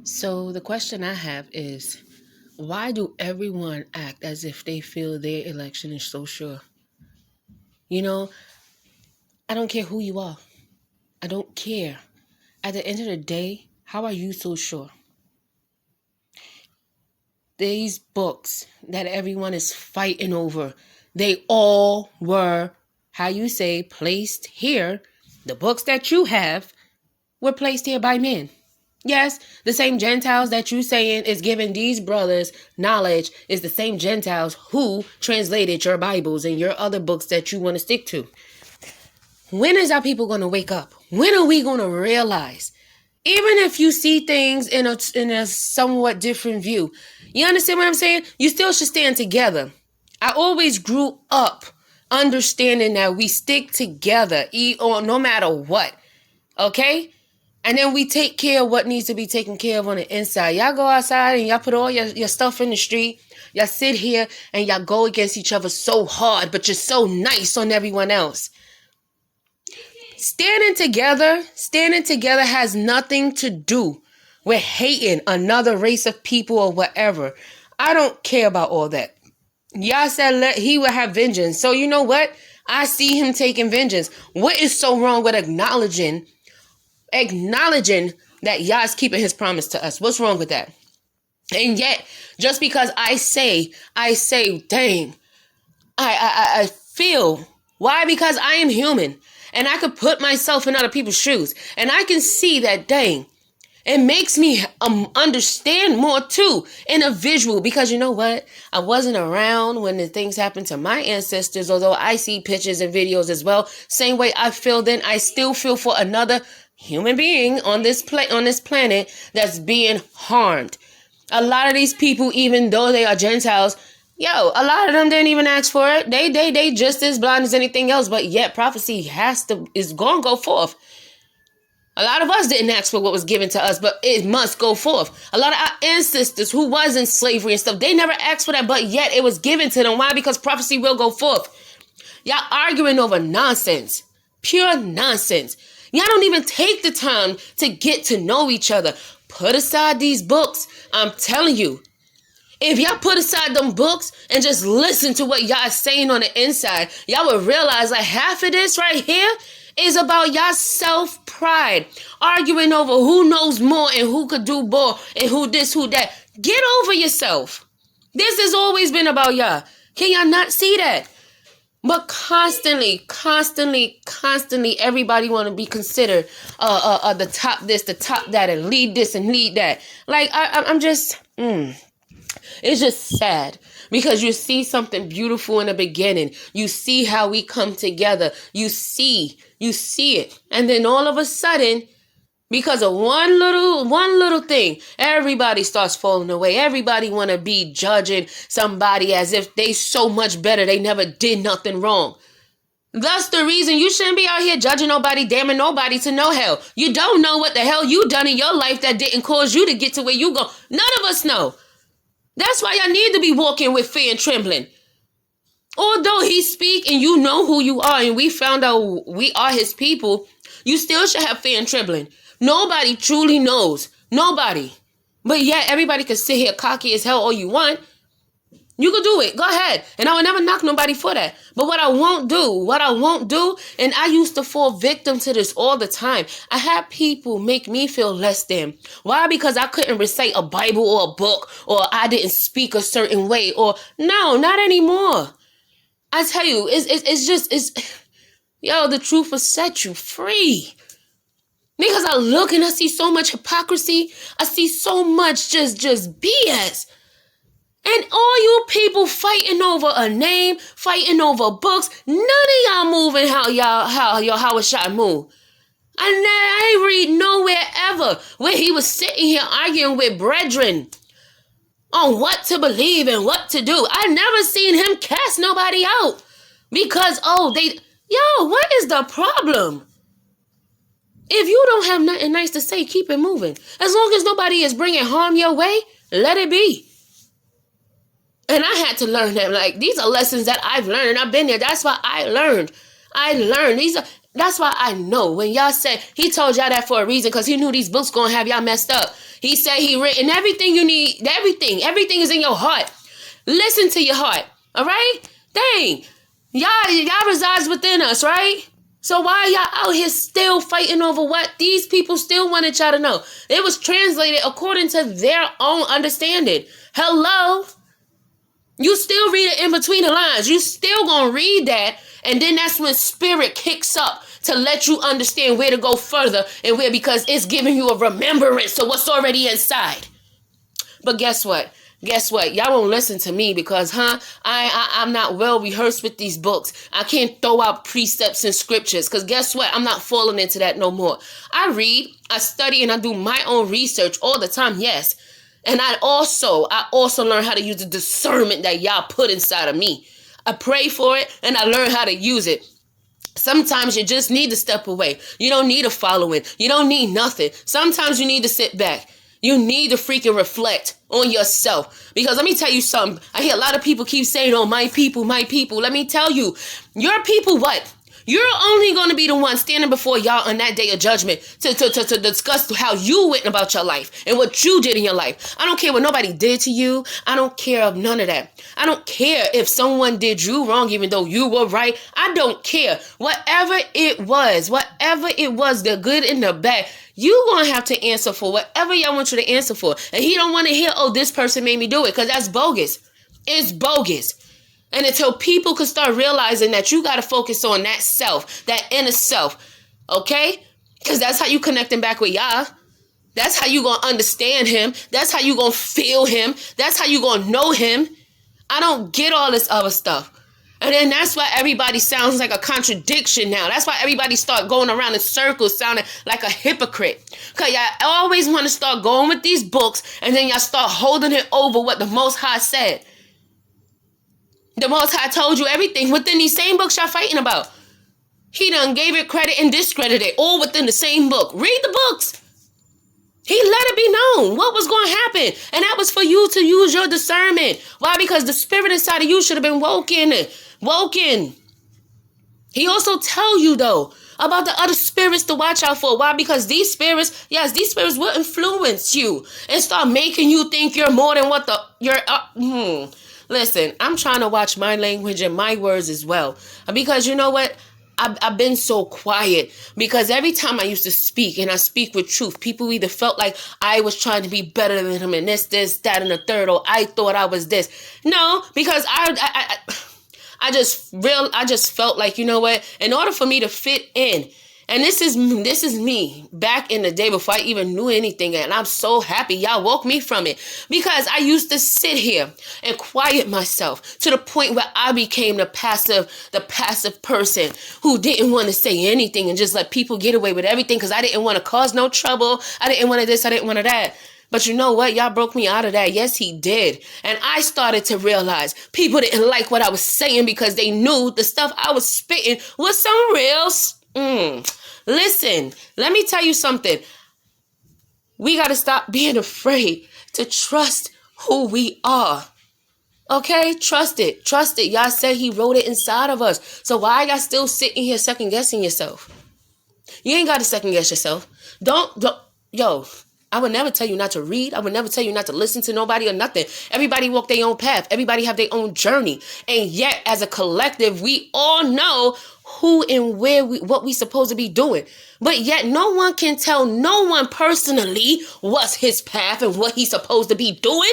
So the question I have is, why do everyone act as if they feel their election is so sure? You know, I don't care who you are. I don't care. At the end of the day, how are you so sure? These books that everyone is fighting over, they all were, placed here. The books that you have were placed here by men. Yes, the same Gentiles that you saying is giving these brothers knowledge is the same Gentiles who translated your Bibles and your other books that you want to stick to. When is our people going to wake up? When are we going to realize? Even if you see things in a somewhat different view, you understand what I'm saying? You still should stand together. I always grew up understanding that we stick together, no matter what. Okay? And then we take care of what needs to be taken care of on the inside. Y'all go outside and y'all put all your stuff in the street. Y'all sit here and y'all go against each other so hard, but you're so nice on everyone else. Standing together has nothing to do with hating another race of people or whatever. I don't care about all that. Yah said he will have vengeance. So you know what? I see him taking vengeance. What is so wrong with acknowledging that Yah is keeping his promise to us? What's wrong with that? And yet, just because I say, dang, I feel. Why? Because I am human. And I could put myself in other people's shoes. And I can see that, dang, it makes me understand more too in a visual. Because you know what? I wasn't around when the things happened to my ancestors, although I see pictures and videos as well. Same way I feel then, I still feel for another human being on this planet that's being harmed. A lot of these people, even though they are Gentiles, a lot of them didn't even ask for it. They just as blind as anything else, but yet prophecy is going to go forth. A lot of us didn't ask for what was given to us, but it must go forth. A lot of our ancestors who was in slavery and stuff, they never asked for that, but yet it was given to them. Why? Because prophecy will go forth. Y'all arguing over nonsense. Pure nonsense. Y'all don't even take the time to get to know each other. Put aside these books. I'm telling you. If y'all put aside them books and just listen to what y'all is saying on the inside, y'all will realize like half of this right here is about y'all self-pride. Arguing over who knows more and who could do more and who this, who that. Get over yourself. This has always been about y'all. Can y'all not see that? But constantly, everybody want to be considered the top this, the top that, and lead this and lead that. Like, I'm just... It's just sad because you see something beautiful in the beginning. You see how we come together. You see it. And then all of a sudden, because of one little thing, everybody starts falling away. Everybody want to be judging somebody as if they so much better. They never did nothing wrong. That's the reason you shouldn't be out here judging nobody, damning nobody to no hell. You don't know what the hell you done in your life that didn't cause you to get to where you go. None of us know. That's why y'all need to be walking with fear and trembling. Although he speak and you know who you are and we found out we are his people, you still should have fear and trembling. Nobody truly knows. Nobody. But yet everybody can sit here cocky as hell all you want. You can do it. Go ahead. And I will never knock nobody for that. But what I won't do, and I used to fall victim to this all the time. I had people make me feel less than. Why? Because I couldn't recite a Bible or a book, or I didn't speak a certain way, or no, not anymore. I tell you, the truth will set you free. Because I look and I see so much hypocrisy. I see so much just BS. And all you people fighting over a name, fighting over books, none of y'all moving how Howard Shot move. I ain't read nowhere ever where he was sitting here arguing with brethren on what to believe and what to do. I never seen him cast nobody out because, what is the problem? If you don't have nothing nice to say, keep it moving. As long as nobody is bringing harm your way, let it be. And I had to learn that. Like, these are lessons that I've learned. I've been there. That's why I learned. These are That's why I know when y'all say he told y'all that for a reason, because he knew these books gonna have y'all messed up. He said he written everything you need, everything is in your heart. Listen to your heart, all right? Dang, y'all resides within us, right? So why y'all out here still fighting over what these people still wanted y'all to know? It was translated according to their own understanding. Hello? You still read it in between the lines. You still gonna read that, and then that's when spirit kicks up to let you understand where to go further and where, because it's giving you a remembrance of what's already inside. But guess what? Y'all won't listen to me because, I'm not well rehearsed with these books. I can't throw out precepts and scriptures because guess what? I'm not falling into that no more. I read, I study, and I do my own research all the time, yes. And I also learn how to use the discernment that y'all put inside of me. I pray for it and I learn how to use it. Sometimes you just need to step away. You don't need a following. You don't need nothing. Sometimes you need to sit back. You need to freaking reflect on yourself. Because let me tell you something. I hear a lot of people keep saying, oh, my people, my people. Let me tell you, your people what? You're only going to be the one standing before y'all on that day of judgment to discuss how you went about your life and what you did in your life. I don't care what nobody did to you. I don't care of none of that. I don't care if someone did you wrong, even though you were right. I don't care. Whatever it was, the good and the bad, you going to have to answer for whatever y'all want you to answer for. And he don't want to hear, oh, this person made me do it, because that's bogus. It's bogus. And until people can start realizing that you got to focus on that self, that inner self, okay? Because that's how you connecting back with Yah. That's how you going to understand him. That's how you going to feel him. That's how you going to know him. I don't get all this other stuff. And then that's why everybody sounds like a contradiction now. That's why everybody start going around in circles sounding like a hypocrite. Because y'all always want to start going with these books and then y'all start holding it over what the Most High said. The Most High told you everything within these same books y'all fighting about. He done gave it credit and discredited it all within the same book. Read the books. He let it be known what was going to happen. And that was for you to use your discernment. Why? Because the spirit inside of you should have been woken. He also tell you, though, about the other spirits to watch out for. Why? Because these spirits will influence you and start making you think you're more than what Listen, I'm trying to watch my language and my words as well. Because you know what? I've been so quiet because every time I used to speak and I speak with truth, people either felt like I was trying to be better than him and this, that, and the third, or I thought I was this. No, because I just felt like, you know what? In order for me to fit in, and this is me back in the day before I even knew anything. And I'm so happy y'all woke me from it, because I used to sit here and quiet myself to the point where I became the passive person who didn't want to say anything and just let people get away with everything because I didn't want to cause no trouble. I didn't want to this. I didn't want to that. But you know what? Y'all broke me out of that. Yes, he did. And I started to realize people didn't like what I was saying because they knew the stuff I was spitting was some real Listen, let me tell you something. We got to stop being afraid to trust who we are. Okay? Trust it. Y'all said he wrote it inside of us. So why y'all still sitting here second guessing yourself? You ain't got to second guess yourself. Yo, I would never tell you not to read. I would never tell you not to listen to nobody or nothing. Everybody walk their own path. Everybody have their own journey. And yet, as a collective, we all know who and what we supposed to be doing. But yet, no one can tell no one personally what's his path and what he's supposed to be doing.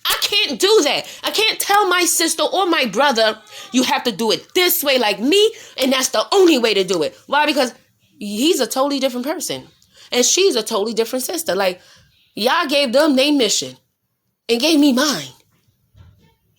I can't do that. I can't tell my sister or my brother, you have to do it this way like me, and that's the only way to do it. Why? Because he's a totally different person. And she's a totally different sister. Like, y'all gave them their mission and gave me mine.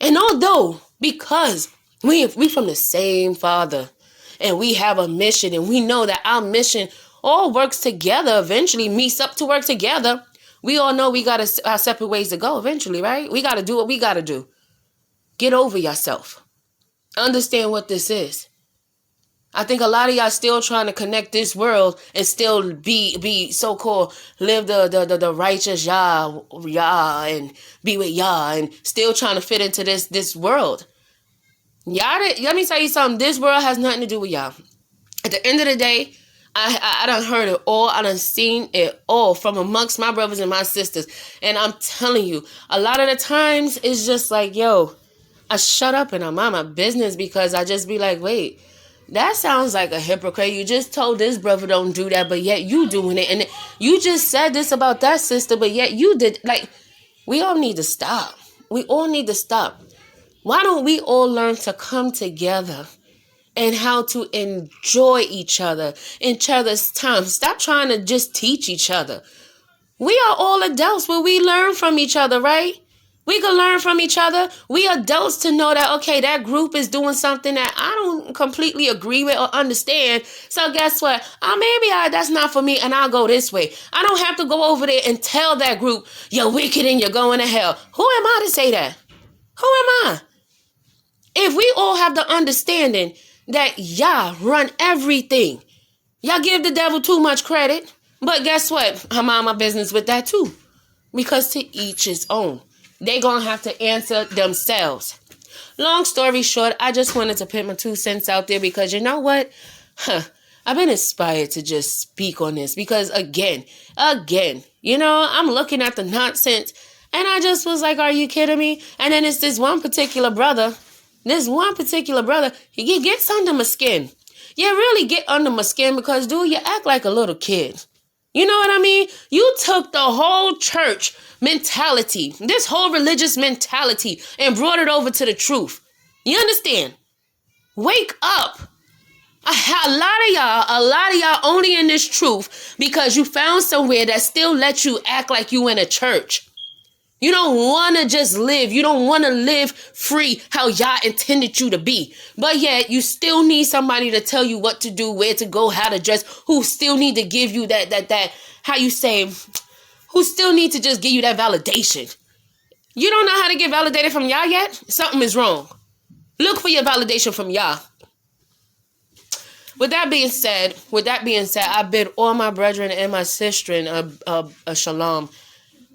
And although, because we from the same Father and we have a mission and we know that our mission all works together, eventually meets up to work together, we all know we got our separate ways to go eventually, right? We got to do what we got to do. Get over yourself. Understand what this is. I think a lot of y'all still trying to connect this world and still be so-called live the righteous Yah and be with Yah and still trying to fit into this world. Y'all, let me tell you something. This world has nothing to do with y'all. At the end of the day, I done heard it all. I done seen it all from amongst my brothers and my sisters. And I'm telling you, a lot of the times it's just like, yo, I shut up and I'm on my business because I just be like, wait, that sounds like a hypocrite. You just told this brother don't do that, but yet you doing it. And you just said this about that sister, but yet you did. Like, we all need to stop. We all need to stop. Why don't we all learn to come together and how to enjoy each other's time? Stop trying to just teach each other. We are all adults, but we learn from each other, right? We can learn from each other. We adults to know that, okay, that group is doing something that I don't completely agree with or understand. So guess what? That's not for me, and I'll go this way. I don't have to go over there and tell that group, you're wicked and you're going to hell. Who am I to say that? Who am I? If we all have the understanding that y'all run everything, y'all give the devil too much credit. But guess what? I'm on my business with that too. Because to each his own. They gonna have to answer themselves. Long story short, I just wanted to put my 2 cents out there because you know what? I've been inspired to just speak on this because again, I'm looking at the nonsense and I just was like, are you kidding me? And then it's this one particular brother, he gets under my skin. You really get under my skin because, dude, you act like a little kid. You know what I mean? You took the whole church mentality, this whole religious mentality, and brought it over to the truth. You understand? Wake up. A lot of y'all only in this truth because you found somewhere that still lets you act like you in a church. You don't want to just live. You don't want to live free how y'all intended you to be. But yet you still need somebody to tell you what to do, where to go, how to dress, who still need to give you who still need to just give you that validation. You don't know how to get validated from y'all yet? Something is wrong. Look for your validation from y'all. With that being said, I bid all my brethren and my sistren a shalom.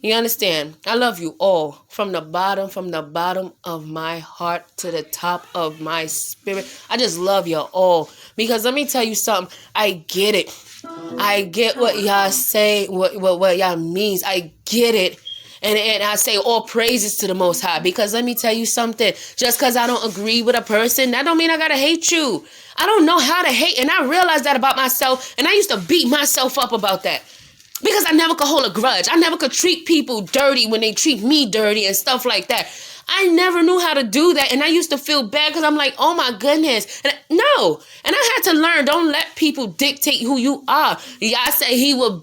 You understand? I love you all from the bottom of my heart to the top of my spirit. I just love you all because let me tell you something. I get it. I get what y'all say, what y'all means. I get it. And I say all praises to the Most High because let me tell you something. Just because I don't agree with a person, that don't mean I got to hate you. I don't know how to hate. And I realized that about myself. And I used to beat myself up about that. Because I never could hold a grudge. I never could treat people dirty when they treat me dirty and stuff like that. I never knew how to do that. And I used to feel bad because I'm like, oh my goodness. And I had to learn, don't let people dictate who you are. I say he will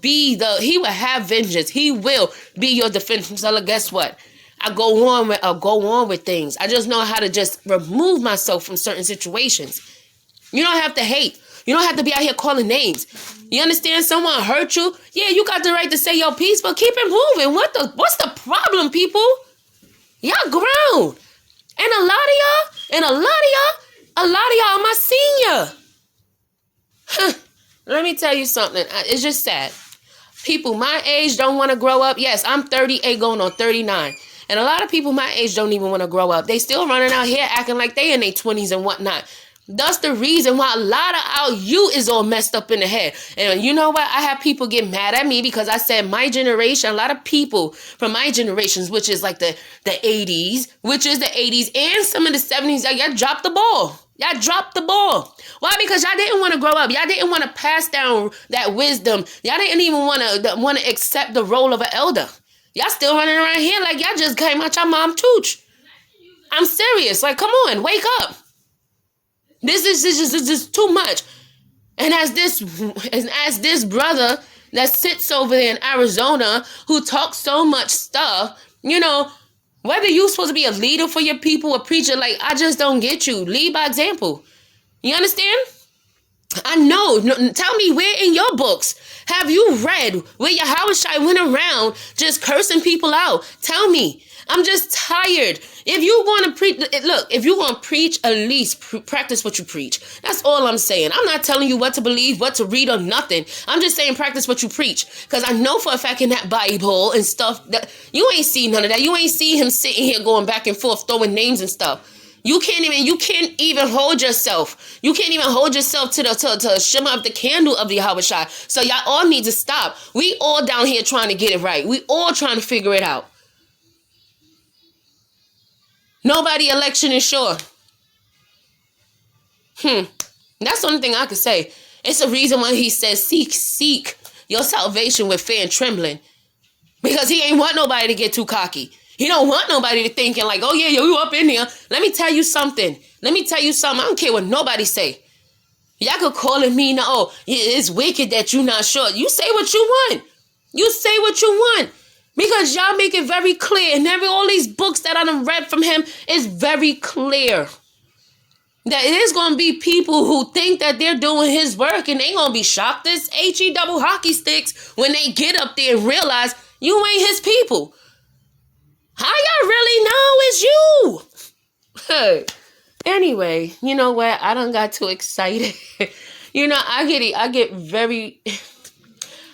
have vengeance. He will be your defense. So guess what? I'll go on with things. I just know how to just remove myself from certain situations. You don't have to hate. You don't have to be out here calling names. You understand? Someone hurt you. Yeah, you got the right to say your piece, but keep it moving. What's the problem, people? Y'all grown. And a lot of y'all are my senior. Let me tell you something. It's just sad. People my age don't want to grow up. Yes, I'm 38 going on 39. And a lot of people my age don't even want to grow up. They still running out here acting like they in their 20s and whatnot. That's the reason why a lot of our youth is all messed up in the head. And you know what? I have people get mad at me because I said my generation, a lot of people from my generations, which is like the 80s, and some of the 70s, y'all dropped the ball. Y'all dropped the ball. Why? Because y'all didn't want to grow up. Y'all didn't want to pass down that wisdom. Y'all didn't even want to accept the role of an elder. Y'all still running around here like y'all just came out your mom's tooch. I'm serious. Like, come on, wake up. This is too much. And as this brother that sits over there in Arizona who talks so much stuff, whether you're supposed to be a leader for your people, a preacher, like, I just don't get you. Lead by example. You understand? I know. Tell me, where in your books have you read where Yahushua went around just cursing people out? Tell me. I'm just tired. If you want to preach, if you want to preach, at least practice what you preach. That's all I'm saying. I'm not telling you what to believe, what to read, or nothing. I'm just saying practice what you preach. Because I know for a fact in that Bible and stuff that you ain't see none of that. You ain't see him sitting here going back and forth, throwing names and stuff. You can't even hold yourself. You can't even hold yourself to the shimmer of the candle of the Yahweh Shai. So y'all all need to stop. We all down here trying to get it right. We all trying to figure it out. Nobody election is sure. That's the only thing I could say. It's a reason why he says seek your salvation with fear and trembling. Because he ain't want nobody to get too cocky. He don't want nobody to thinking like, oh yeah, you up in here. Let me tell you something. I don't care what nobody say. Y'all could call it me now. Oh, it's wicked that you not sure. You say what you want. You say what you want. Because y'all make it very clear. And all these books that I done read from him is very clear. That it is going to be people who think that they're doing his work and they going to be shocked as HE double hockey sticks when they get up there and realize you ain't his people. How y'all really know it's you? Anyway, you know what? I done got too excited. I get very,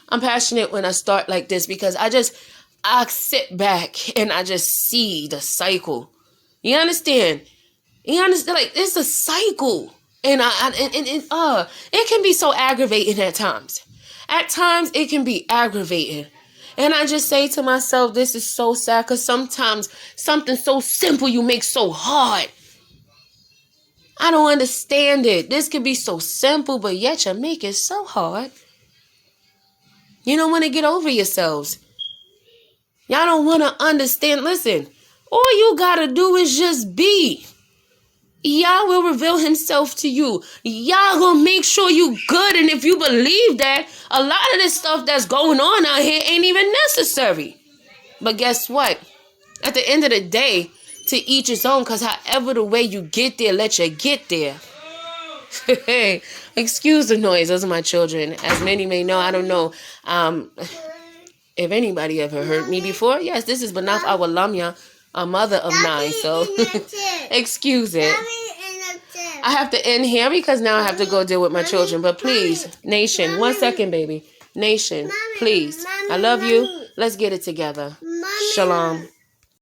I'm passionate when I start like this because I sit back and I just see the cycle. You understand? Like, it's a cycle. And it can be so aggravating at times. At times, it can be aggravating. And I just say to myself, this is so sad because sometimes something so simple you make so hard. I don't understand it. This could be so simple, but yet you make it so hard. You don't want to get over yourselves. Y'all don't want to understand. Listen, all you got to do is just be. Yah will reveal himself to you. Yah gonna make sure you good. And if you believe that, a lot of this stuff that's going on out here ain't even necessary. But guess what? At the end of the day, to each his own, because however the way you get there, let you get there. Excuse the noise. Those are my children. As many may know, I don't know if anybody ever heard me before. Yes, this is Banaf Awalamya, a mother of 9, so excuse it. I have to end here because now I have to go deal with my children. But please, Nation, 1 second, baby. Nation, please. I love you. Let's get it together. Shalom.